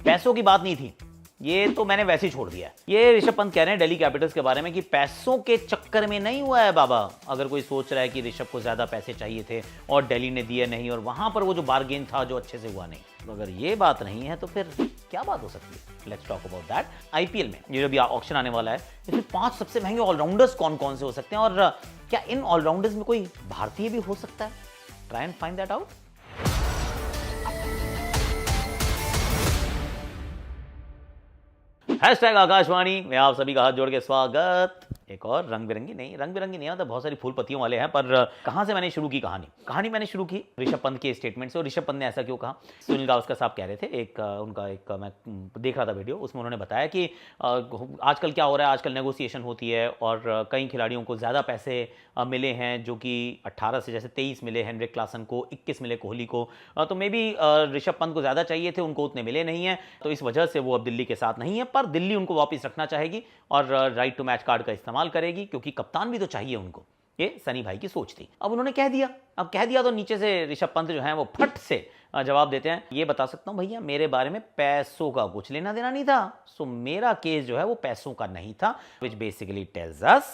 पैसों की बात नहीं थी, ये तो मैंने वैसे ही छोड़ दिया है। ये ऋषभ पंत कह रहे हैं दिल्ली कैपिटल्स के बारे में कि पैसों के चक्कर में नहीं हुआ है बाबा। अगर कोई सोच रहा है कि ऋषभ को ज्यादा पैसे चाहिए थे और दिल्ली ने दिए नहीं और वहां पर वो जो बार्गेन था जो अच्छे से हुआ नहीं, तो अगर ये बात नहीं है तो फिर क्या बात हो सकती है। Let's talk about that. IPL में ये जो भी ऑक्शन आने वाला है, इसमें 5 सबसे महंगे ऑलराउंडर्स कौन कौन से हो सकते हैं और क्या इन ऑलराउंडर्स में कोई भारतीय भी हो सकता है? Try and find that out. Hashtag Akashvani में आप सभी का हाथ जोड़ के स्वागत। एक और रंग बिरंगी नहीं मतलब बहुत सारी फूल पत्तियों वाले हैं। पर कहां से मैंने शुरू की कहानी मैंने शुरू की ऋषभ पंत के स्टेटमेंट से। और ऋषभ पंत ने ऐसा क्यों कहा, सुनील गावस्कर साहब कह रहे थे, उनका मैं देख रहा था वीडियो, उसमें उन्होंने बताया कि आजकल क्या हो रहा है, आजकल नेगोशिएशन होती है और कई खिलाड़ियों को ज़्यादा पैसे मिले हैं, जो कि 18 से जैसे 23 मिले हेनरिक क्लासन को, 21 मिले कोहली को, तो मे बी ऋषभ पंत को ज़्यादा चाहिए थे, उनको उतने मिले नहीं हैं, तो इस वजह से वो अब दिल्ली के साथ नहीं है। पर दिल्ली उनको वापस रखना चाहेगी और राइट टू मैच कार्ड का इस्तेमाल करेगी, क्योंकि कप्तान भी तो चाहिए उनको। ये सनी भाई की सोच थी। अब उन्होंने कह दिया तो नीचे से ऋषभ पंत जो है वो फट से जवाब देते हैं, ये बता सकता हूं भैया, मेरे बारे में पैसों का कुछ लेना देना नहीं था, सो मेरा केस जो है वो पैसों का नहीं था, विच बेसिकली टेल्स अस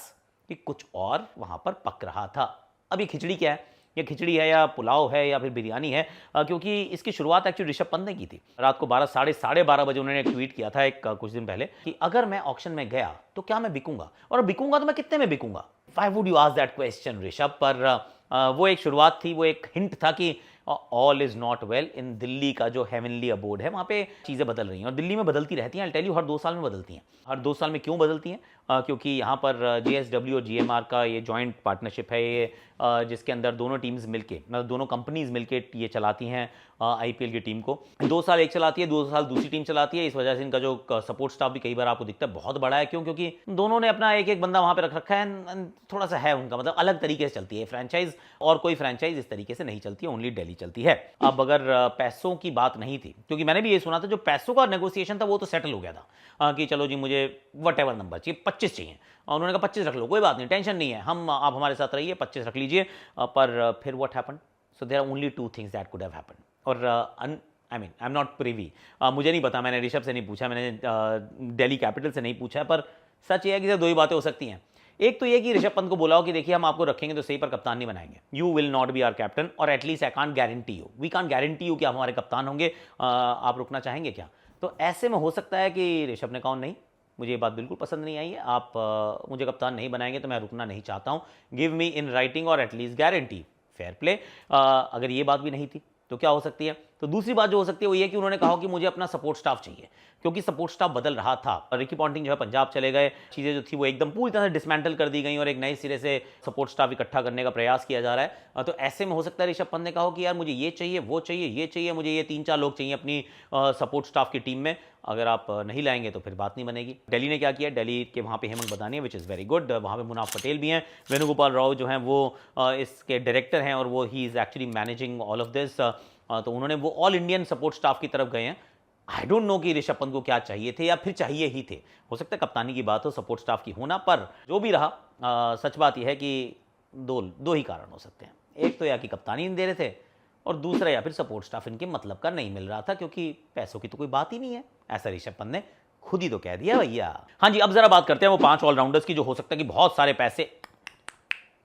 कि कुछ और वहां पर पक रहा था। अब ये खिचड़ी क्या है, ये खिचड़ी है या पुलाव है या फिर बिरयानी है, क्योंकि इसकी शुरुआत एक्चुअली ऋषभ पंत ने की थी। रात को 12 साढ़े 12 बजे उन्होंने एक ट्वीट किया था कुछ दिन पहले कि अगर मैं ऑक्शन में गया तो क्या मैं बिकूंगा, और बिकूंगा तो मैं कितने में बिकूंगा। Why would you ask that question Rishabh. पर वो एक शुरुआत थी, वो एक हिंट था कि all is not well in Delhi का जो हेवनली अबोर्ड है, वहाँ पे चीज़ें बदल रही हैं और दिल्ली में बदलती रहती हैं। आई टेल यू, हर 2 साल में बदलती हैं। हर 2 साल में क्यों बदलती हैं? क्योंकि यहाँ पर JSW और GMR का ये जॉइंट पार्टनरशिप है, ये जिसके अंदर दोनों टीम्स मिलके, मतलब दोनों कंपनीज मिलके ये चलाती हैं IPL की टीम को। 2 साल एक चलाती है, 2 साल दूसरी टीम चलाती है। इस वजह से इनका जो सपोर्ट स्टाफ भी कई बार आपको दिखता है बहुत बड़ा है। क्यों? क्योंकि दोनों ने अपना एक एक बंदा वहाँ पे रख रखा है, थोड़ा सा है उनका, मतलब अलग तरीके से चलती है फ्रेंचाइज, और कोई फ्रेंचाइज इस तरीके से नहीं चलती है, ओनली दिल्ली चलती है। अब अगर पैसों की बात नहीं थी, क्योंकि मैंने भी ये सुना था जो पैसों का नेगोशिएशन था वो तो सेटल हो गया था कि चलो जी मुझे वट एवर नंबर चाहिए, 25 चाहिए, और उन्होंने कहा 25 रख लो, कोई बात नहीं, टेंशन नहीं है, आप हमारे साथ रहिए, 25 रख लीजिए। पर फिर what happened? So there are only 2 things that could have happened. और आई एम नॉट प्रिवी, मुझे नहीं पता, मैंने ऋषभ से नहीं पूछा, मैंने दिल्ली कैपिटल से नहीं पूछा, पर सच ये है कि 2 ही बातें हो सकती हैं। एक तो ये कि ऋषभ पंत को बोला हो कि देखिए हम आपको रखेंगे तो सही, पर कप्तान नहीं बनाएंगे, you will not be our captain, और at least I can't guarantee you, we can't guarantee you कि आप हमारे कप्तान होंगे, आप रुकना चाहेंगे क्या? तो ऐसे में हो सकता है कि ऋषभ ने कहा नहीं, मुझे ये बात बिल्कुल पसंद नहीं आई है, आप मुझे कप्तान नहीं बनाएंगे तो मैं रुकना नहीं चाहता हूँ, गिव मी इन राइटिंग और एटलीस्ट गारंटी, फेयर प्ले। अगर ये बात भी नहीं थी तो क्या हो सकती है? तो दूसरी बात जो हो सकती है वो ये कि उन्होंने कहा कि मुझे अपना सपोर्ट स्टाफ चाहिए, क्योंकि सपोर्ट स्टाफ बदल रहा था। रिकी पॉन्टिंग जो है पंजाब चले गए, चीज़ें जो थी वो एकदम पूरी तरह से डिसमेंटल कर दी गई और एक नए सिरे से सपोर्ट स्टाफ इकट्ठा करने का प्रयास किया जा रहा है। तो ऐसे में हो सकता है ऋषभ पंत ने कहा कि यार मुझे ये चाहिए, वो चाहिए, ये चाहिए, मुझे ये 3-4 लोग चाहिए अपनी सपोर्ट स्टाफ की टीम में, अगर आप नहीं लाएंगे तो फिर बात नहीं बनेगी। दिल्ली ने क्या किया, दिल्ली के वहाँ पे हेमंत बदानी है, विच इज़ वेरी गुड, वहाँ पे मुनाफ पटेल भी हैं, वेणुगोपाल राव जो हैं वो इसके डायरेक्टर हैं और वो he is actually managing all of this. तो उन्होंने वो ऑल इंडियन सपोर्ट स्टाफ की तरफ गए हैं। आई डोंट नो कि ऋषभ पंत को क्या चाहिए थे या फिर चाहिए ही थे, हो सकता है कप्तानी की बात हो, सपोर्ट स्टाफ की होना, पर जो भी रहा सच बात यह है कि दो ही कारण हो सकते हैं। एक तो या कि कप्तानी नहीं दे रहे थे, और दूसरा या फिर सपोर्ट स्टाफ इनके मतलब का नहीं मिल रहा था, क्योंकि पैसों की तो कोई बात ही नहीं है, ऐसा ऋषभ पंत ने खुद ही तो कह दिया भैया। हाँ जी, अब जरा बात करते हैं वो 5 ऑलराउंडर्स की जो हो सकता है कि बहुत सारे पैसे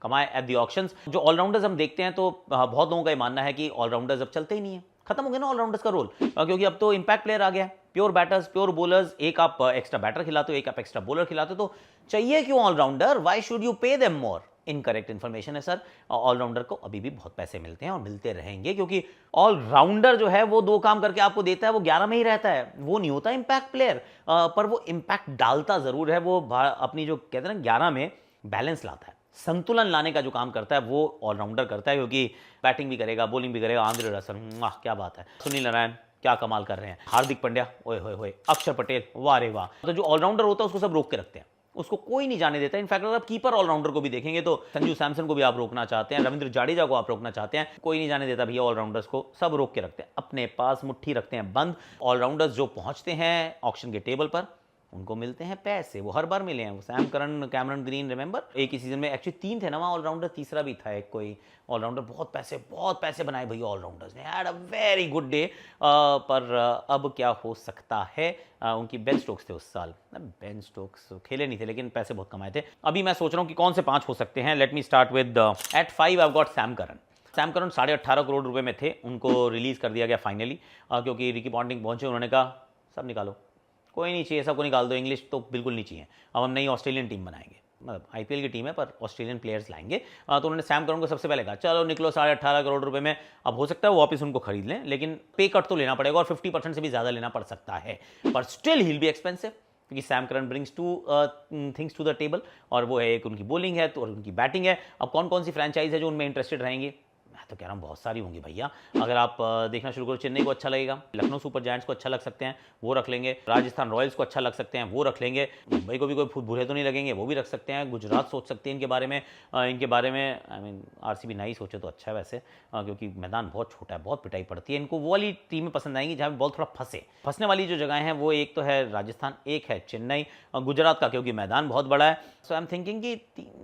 कमाए एट दी ऑक्शंस। जो ऑलराउंडर्स हम देखते हैं तो बहुत लोगों का ये मानना है कि ऑलराउंडर्स अब चलते ही नहीं है, खत्म हो गया ना ऑलराउंडर्स का रोल, क्योंकि अब तो इंपैक्ट प्लेयर आ गया है, प्योर बैटर्स, प्योर बॉलर्स, एक आप एक्स्ट्रा बैटर खिलाते हो, एक आप एक्स्ट्रा बॉलर खिलाते हो, तो चाहिए क्यों allrounder? Why should you pay them more? Incorrect information है सर, ऑलराउंडर को अभी भी बहुत पैसे मिलते हैं और मिलते रहेंगे, क्योंकि ऑलराउंडर जो है वो 2 काम करके आपको देता है, वो 11 में ही रहता है, वो नहीं होता इंपैक्ट प्लेयर, पर वो इंपैक्ट डालता जरूर है, वो अपनी जो कहते हैं ना 11 में बैलेंस लाता है, संतुलन लाने का जो काम करता है वो ऑलराउंडर करता है, क्योंकि बैटिंग भी करेगा, बॉलिंग भी करेगा। आंद्रे रसल, क्या बात है, सुनील नारायण क्या कमाल कर रहे हैं, हार्दिक पांड्या ओए होए होए, अक्षर पटेल वाह रे वाह। तो जो ऑलराउंडर होता है उसको सब रोक के रखते हैं, उसको कोई नहीं जाने देता। इनफैक्ट अगर आप कीपर ऑलराउंडर को भी देखेंगे तो संजू सैमसन को भी आप रोकना चाहते हैं, रविंद्र जाडेजा को आप रोकना चाहते हैं, कोई नहीं जाने देता भैया, ऑलराउंडर्स को सब रोक के रखते हैं, अपने पास मुट्ठी रखते हैं बंद। ऑलराउंडर्स जो पहुंचते हैं ऑक्शन के टेबल पर उनको मिलते हैं पैसे, वो हर बार मिले हैं। Sam Curran, Cameron green, remember एक ही सीजन में एक्चुअली 3 थे ना वहाँ ऑलराउंडर, तीसरा भी था एक कोई ऑलराउंडर। बहुत पैसे बनाए भैया ऑलराउंडर्स ने, had a very good day. पर अब क्या हो सकता है, उनकी बेन स्टोक्स थे उस साल, बेन स्टोक्स खेले नहीं थे लेकिन पैसे बहुत कमाए थे। अभी मैं सोच रहा हूँ कि कौन से 5 हो सकते हैं। Let me start with at 5 I got Sam Curran. Sam Curran 18.5 crore रुपए में थे, उनको रिलीज कर दिया गया फाइनली, क्योंकि रिकी पॉन्टिंग पहुंचे, उन्होंने कहा सब निकालो, कोई नहीं चाहिए, सबको निकाल दो, इंग्लिश तो बिल्कुल नहीं चाहिए, अब हम नई ऑस्ट्रेलियन टीम बनाएंगे, मतलब आईपीएल की टीम है पर ऑस्ट्रेलियन प्लेयर्स लाएंगे। तो उन्होंने सैम करन को सबसे पहले कहा चलो निकलो 18.5 करोड़ रुपए में। अब हो सकता है वो वापस उनको खरीद लें, लेकिन पे कट तो लेना पड़ेगा और 50% से भी ज़्यादा लेना पड़ सकता है, पर still he will be expensive, क्योंकि Sam Curran brings two things to the table, और वो है एक उनकी बॉलिंग है तो और उनकी बैटिंग है। अब कौन कौन सी फ्रेंचाइज है जो उनमें इंटरेस्टेड रहेंगी, मैं तो कह रहा हूँ बहुत सारी होंगी भैया। अगर आप देखना शुरू करो, चेन्नई को अच्छा लगेगा, लखनऊ सुपर जायंट्स को अच्छा लग सकते हैं, वो रख लेंगे, राजस्थान रॉयल्स को अच्छा लग सकते हैं, वो रख लेंगे, मुंबई को भी कोई बुरे तो नहीं लगेंगे, वो भी रख सकते हैं, गुजरात सोच सकते हैं इनके बारे में। आई मीन आरसीबी नहीं सोचे तो अच्छा है वैसे, क्योंकि मैदान बहुत छोटा है, बहुत पिटाई पड़ती है, इनको वो वाली टीमें पसंद आएंगी जहाँ बॉल थोड़ा फंसने वाली जो जगह हैं, वो एक तो है राजस्थान, एक है चेन्नई, गुजरात का क्योंकि मैदान बहुत बड़ा है। सो आई एम थिंकिंग कि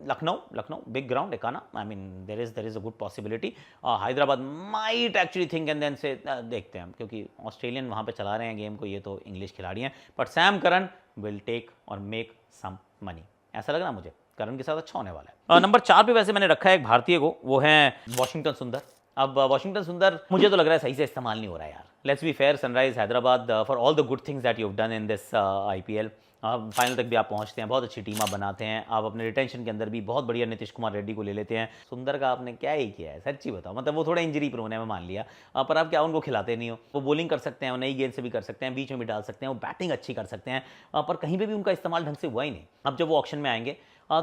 Lucknow big ground Ekana, I mean there is a good possibility. Hyderabad might actually think and then say देखते हैं, क्योंकि ऑस्ट्रेलियन वहाँ पे चला रहे हैं गेम को, ये तो इंग्लिश खिलाड़ी हैं, but Sam Curran will take और मेक सम मनी, ऐसा लग रहा मुझे करन के साथ अच्छा होने वाला है। नंबर 4 पे वैसे मैंने रखा है एक भारतीय को, वो है वॉशिंगटन सुंदर। अब वॉशिंगटन सुंदर मुझे तो लग रहा है सही से इस्तेमाल नहीं हो रहा है यार। Let's be fair, sunrise Hyderabad, for all the good things that you have done in this IPL, final तक भी आप पहुंचते हैं, बहुत अच्छी टीम आप बनाते हैं, आप अपने रिटेंशन के अंदर भी बहुत बढ़िया नीतीश कुमार रेड्डी को ले लेते हैं। सुंदर का आपने क्या ही किया है, सच्ची बताओ, मतलब वो थोड़ा इंजरी प्रोन है, मैं मान लिया, पर आप क्या उनको खिलाते नहीं हो। वो बॉलिंग कर सकते हैं, वो नई गेंद से भी कर सकते हैं, बीच में भी डाल सकते हैं, वो बैटिंग अच्छी कर सकते हैं, पर कहीं पर भी उनका इस्तेमाल ढंग से हुआ ही नहीं। अब जब वो ऑक्शन में आएंगे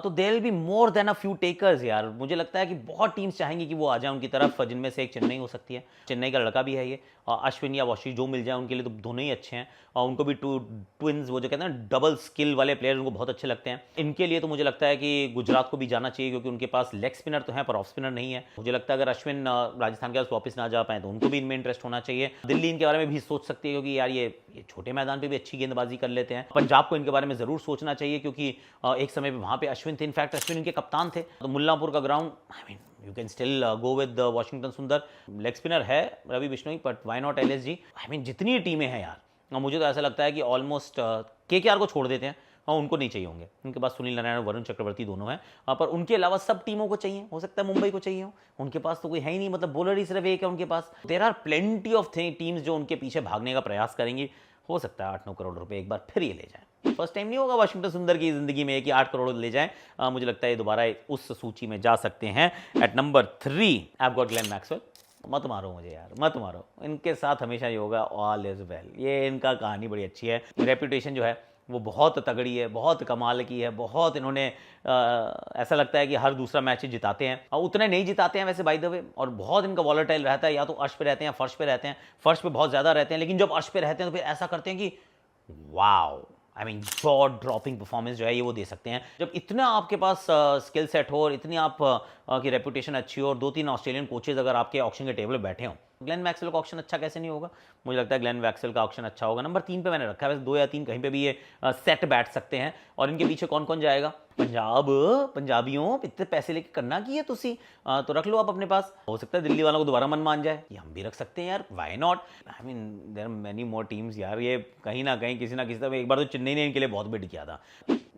तो there will be more than a few takers यार। मुझे लगता है कि बहुत टीम्स चाहेंगी कि वो आ जाए उनकी तरफ, जिनमें से एक चेन्नई हो सकती है, चेन्नई का लड़का भी है ये, अश्विन या वॉशी जो मिल जाए उनके लिए तो दोनों ही अच्छे हैं, और उनको भी ट्विंस, वो जो कहते हैं ना डबल स्किल वाले प्लेयर, उनको बहुत अच्छे लगते हैं। इनके लिए तो मुझे लगता है कि गुजरात को भी जाना चाहिए, क्योंकि उनके पास लेग स्पिनर तो है पर ऑफ स्पिनर नहीं है। मुझे लगता है अगर अश्विन राजस्थान के पास वापस ना जा पाए तो उनको भी इनमें इंटरेस्ट होना चाहिए। दिल्ली इनके बारे में भी सोच सकती है, क्योंकि यार ये छोटे मैदान पे भी अच्छी गेंदबाजी कर लेते हैं। पंजाब को इनके बारे में जरूर सोचना चाहिए, क्योंकि एक समय पे वहां पे अश्विन थे, इनफैक्ट अश्विन इनके कप्तान थे। तो मुल्लांपुर का ground, I mean you can still go with Washington Sundar. Leg spinner है Ravi Bishnoi, but why not LSG. I mean जितनी टीमें हैं यार, मुझे तो ऐसा लगता है कि ऑलमोस्ट केकेआर को छोड़ देते हैं, उनको नहीं चाहिए होंगे, उनके पास सुनील नारायण और वरुण चक्रवर्ती दोनों हैं, पर उनके अलावा सब टीमों को चाहिए। हो सकता है मुंबई को चाहिए हो, उनके पास तो कोई है ही नहीं, मतलब बॉलर ही सिर्फ एक है उनके पास। There are plenty of teams जो उनके पीछे भागने का प्रयास करेंगी। हो सकता है 8-9 करोड़ रुपए एक बार फिर ये ले जाएं। फर्स्ट टाइम नहीं होगा वाशिंगटन सुंदर की जिंदगी में कि 8 करोड़ ले जाएं। मुझे लगता है ये दोबारा उस सूची में जा सकते हैं। At number 3 I got Glenn Maxwell. मत मारो मुझे यार, मत मारो, इनके साथ हमेशा ये होगा, ऑल इज वेल। ये इनका कहानी बड़ी अच्छी है, रेपुटेशन जो है वो बहुत तगड़ी है, बहुत कमाल की है, बहुत इन्होंने ऐसा लगता है कि हर दूसरा मैच जिताते हैं, और उतने नहीं जिताते हैं वैसे बाय द वे, और बहुत इनका वॉलेटाइल रहता है, या तो अर्श पे रहते हैं फर्श पे रहते हैं, फर्श पे बहुत ज़्यादा रहते हैं, लेकिन जब अर्श पे रहते हैं तो फिर ऐसा करते हैं कि wow, I mean jaw dropping performance जो है ये वो दे सकते हैं। जब इतना आपके पास स्किल सेट हो और इतनी आप की रेपुटेशन अच्छी हो, और 2-3 ऑस्ट्रेलियन कोचेज अगर आपके ऑक्शन के टेबल पर बैठे हों, ग्लेन मैक्सवेल का ऑक्शन अच्छा कैसे नहीं होगा। मुझे लगता है ग्लेन मैक्सवेल का ऑक्शन अच्छा होगा। नंबर 3 पे मैंने रखा है, वैसे 2 या 3 कहीं पे भी ये सेट बैठ सकते हैं। और इनके पीछे कौन कौन जाएगा, पंजाबियों इतने पैसे लेके करना की है तुसी, तो रख लो आप अपने पास। हो सकता है दिल्ली वालों को दोबारा मन मान जाए, ये हम भी रख सकते हैं यार, why not. I mean there are many more teams यार, ये कहीं ना कहीं किसी ना किसी तरह। एक बार तो चेन्नई ने इनके लिए बहुत बिड किया था,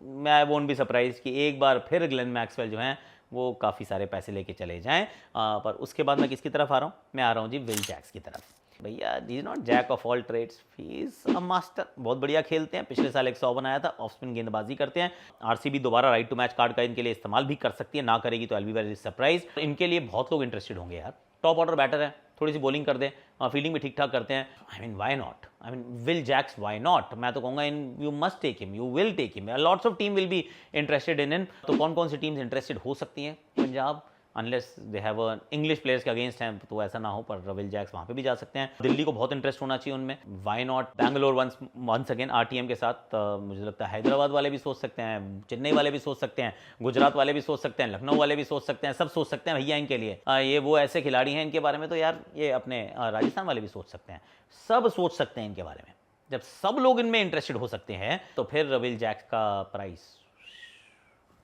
मैं आई वोंट बी सरप्राइज कि एक बार फिर ग्लेन मैक्सवेल जो हैं वो काफ़ी सारे पैसे लेके चले जाएं। पर उसके बाद मैं किसकी तरफ आ रहा हूँ, मैं आ रहा हूँ जी विल जैक्स की तरफ। भैया he is not jack of all trades, he is a master. बहुत बढ़िया खेलते हैं, पिछले साल 100 बनाया था, ऑफ स्पिन गेंदबाजी करते हैं। आरसीबी दोबारा राइट टू मैच कार्ड का इनके लिए इस्तेमाल भी कर सकती है, ना करेगी तो I will be very surprise. इनके लिए बहुत लोग इंटरेस्टेड होंगे यार। टॉप ऑर्डर बैटर है, थोड़ी सी बॉलिंग कर दें, फील्डिंग भी ठीक ठाक करते हैं। I mean why not, I mean Will Jacks why not. मैं तो कहूँगा in you must take him, you will take him, lots of team will be interested in. तो कौन कौन सी टीम्स इंटरेस्टेड हो सकती हैं, Punjab unless they have English players के अगेंस्ट हैं तो ऐसा ना हो, पर विल जैक्स वहाँ पे भी जा सकते हैं। दिल्ली को बहुत इंटरेस्ट होना चाहिए उनमें, why not. Bangalore once again RTM के साथ, मुझे लगता है हैदराबाद वाले भी सोच सकते हैं, चेन्नई वाले भी सोच सकते हैं, गुजरात वाले भी सोच सकते हैं, लखनऊ वाले भी सोच सकते हैं, सब सोच सकते हैं भैया इनके लिए। ये वो ऐसे खिलाड़ी हैं, इनके बारे में तो यार ये अपने राजस्थान वाले भी सोच सकते हैं, सब सोच सकते हैं इनके बारे में। जब सब लोग इनमें इंटरेस्टेड हो सकते हैं तो फिर विल जैक्स का प्राइस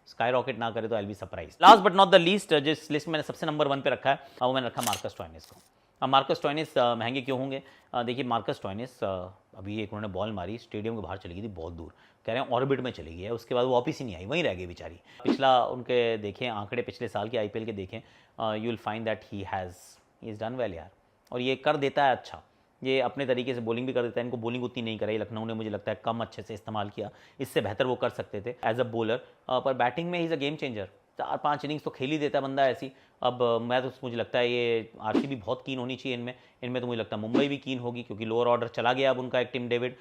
स्काई रॉकेट ना करे तो I be surprise. Last but not the least, जिस लिस्ट में मैंने सबसे नंबर 1 पे रखा है वो मैंने रखा मार्कस स्टोइनिस को। अब मार्कस स्टोइनिस महंगे क्यों होंगे? देखिए मार्कस स्टोइनिस अभी एक उन्होंने बॉल मारी, स्टेडियम के बाहर चली गई थी बहुत दूर, कह रहे हैं ऑर्बिट में चली गई है, उसके बाद वो वापस ही नहीं आई, वहीं रह गई बेचारी। पिछला उनके देखें आंकड़े, पिछले साल के आईपीएल के देखें, you will find that he is done well यार, और ये कर देता है अच्छा, ये अपने तरीके से बॉलिंग भी कर देता है। इनको बॉलिंग उतनी नहीं कराई लखनऊ ने, मुझे लगता है कम अच्छे से इस्तेमाल किया, इससे बेहतर वो कर सकते थे एज अ बॉलर, पर बैटिंग में he is a game changer. 4-5 innings तो खेल ही देता है बंदा ऐसी। अब मैं तो मुझे लगता है ये आरसीबी बहुत कीन होनी चाहिए इनमें तो मुझे लगता है मुंबई भी कीन होगी क्योंकि लोअर ऑर्डर चला गया अब उनका एक टिम डेविड।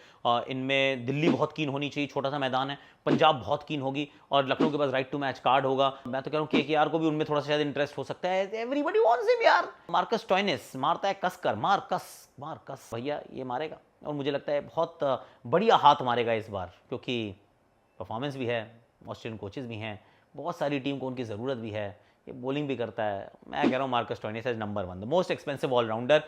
इनमें दिल्ली बहुत कीन होनी चाहिए, छोटा सा मैदान है। पंजाब बहुत कीन होगी और लखनऊ के पास राइट टू मैच कार्ड होगा। मैं तो कह रहा हूँ केकेआर को भी उनमें थोड़ा सा शायद इंटरेस्ट हो सकता है। एवरीबडी वांट्स हिम यार। मार्कस स्टोइनिस मारता है कसकर, मार्कस भैया ये मारेगा और मुझे लगता है बहुत बढ़िया हाथ मारेगा इस बार, क्योंकि परफॉर्मेंस भी है, ऑस्ट्रेलियन कोचेस भी हैं, बहुत सारी टीम को उनकी ज़रूरत भी है, ये बॉलिंग भी करता है। मैं कह रहा हूँ Marcus Stoinis is number 1, the most expensive allrounder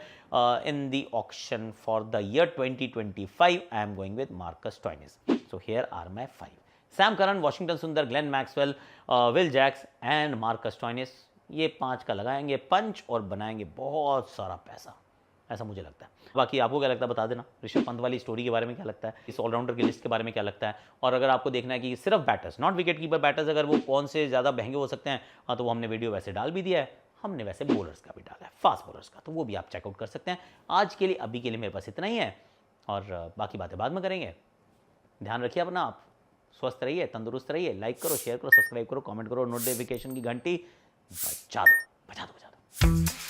in the auction for the year 2025। I am going with Marcus Stoinis. So here are my 5: Sam Curran, Washington Sundar, Glenn Maxwell, Will Jacks and Marcus Stoinis. ये 5 का लगाएंगे पंच और बनाएंगे बहुत सारा पैसा, ऐसा मुझे लगता है। बाकी आपको क्या लगता है बता देना। ऋषभ पंत वाली स्टोरी के बारे में क्या लगता है, इस ऑलराउंडर की लिस्ट के बारे में क्या लगता है, और अगर आपको देखना है कि सिर्फ batters, not wicket keeper, batters अगर वो कौन से ज़्यादा महंगे हो सकते हैं, हाँ तो वो हमने वीडियो वैसे डाल भी दिया है। हमने वैसे बॉलर्स का भी डाला है, फास्ट बॉलर्स का, तो वो भी आप चेकआउट कर सकते हैं। आज के लिए अभी के लिए मेरे पास इतना ही है और बाकी बातें बाद में करेंगे। ध्यान रखिए अपना, आप स्वस्थ रहिए, तंदुरुस्त रहिए, लाइक करो, शेयर करो, सब्सक्राइब करो, कमेंट करो, नोटिफिकेशन की घंटी बजा दो।